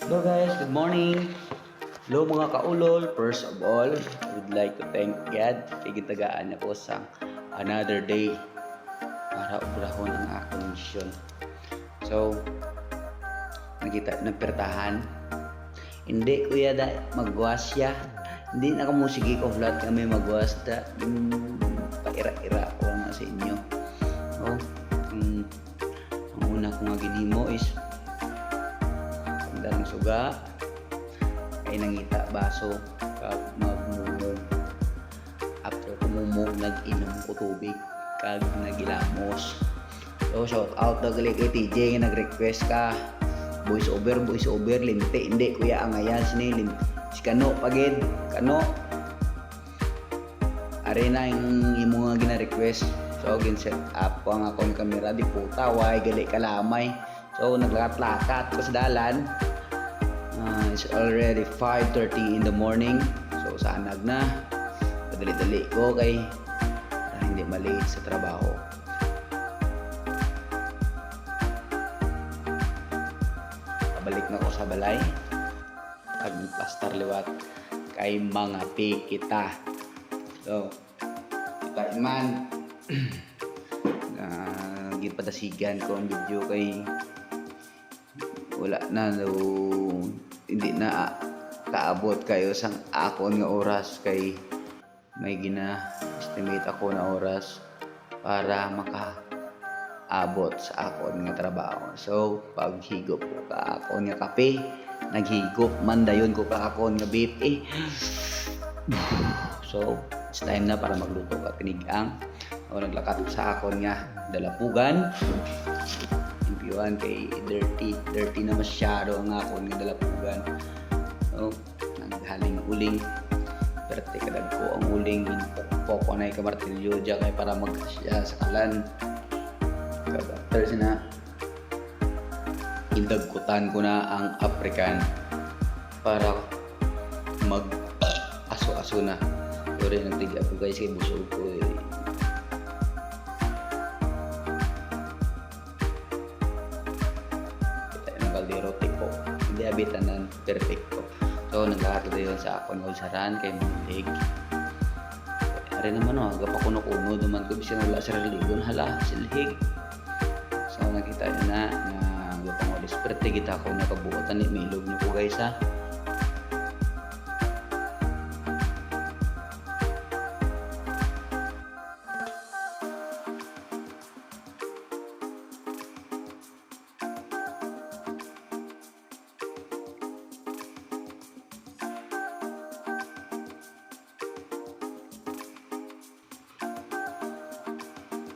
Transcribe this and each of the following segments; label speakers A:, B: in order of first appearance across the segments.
A: Hello guys, good morning. Hello mga kaulol. First of all, I would like to thank God kay gitagaan ako sa another day para obrahon ang akong mission. So, nagpertahan. Hindi kuya da magwas siya. Hindi na kamo sige ko flat kami magwas da. Paira-ira ko lang sa inyo. Oh, ang una kong ginhimo is ang suga ay nangita baso kag magmumog after kumumog nag-inom ko tubig kag nagilamos. So shout out na gali kay TJ nga nag-request ka voice over linti hindi kuya ang ayan sini si Kano pagid Kano are na yung imo nga gina-request. So gin set up ko ang akong kamera di puta way gali kalamay. So naglakat-lakat ko sa dalan. It's already 5:30 in the morning. So sanag na. Padali-dali ko kay hindi malate sa trabaho. Pabalik na ko sa balay. Pag-plaster liwat kay mga pikita. So, kita man gipadasigan ko ang video kay wala na hindi na kaabot kayo sang akon nga oras kay may gina-estimate ako na oras para makaabot sa akon nga trabaho. So paghigop ko ka akon nga kape, naghigop man dayon ko ka akon nga BP. So it's time na para magluto ka tinigang o naglakat sa akon nga dalapugan. Impiwan kay dirty na masyado ang akon nga dalapugan. So naghaling uling perte kadag ko ang uling poko na ikamartilyo dyan kay para magsya sa kalan kag after sina indagkutan ko na ang African para mag aso-aso na. Sorry nagtiga ko guys kay busog ko kaldero tiko hindi abitanan perfecto. So naghahato yun sa akon ng ulsaran kay malig ari naman gapakuno-kuno duman ko bisan wala sa religon hala silhig. So nakita nyo na gapang ulis perte kita ko nakabuotan ni milog nyo ko guys ha.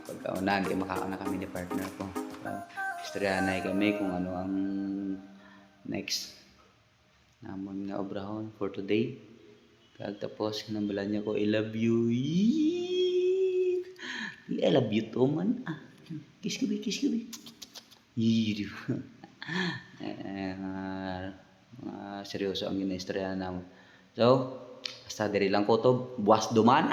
A: Pagkauna, hindi makakauna kami ni partner ko. Istoryanay kami kung ano ang next namon nga obrahon for today. Tapos kinambalan niya ko, I love you. I love you to man. Kiss ko ba, kiss ko ba. Seryoso ang gina-istorya namin. So, basta diri lang ko to. Buwas duman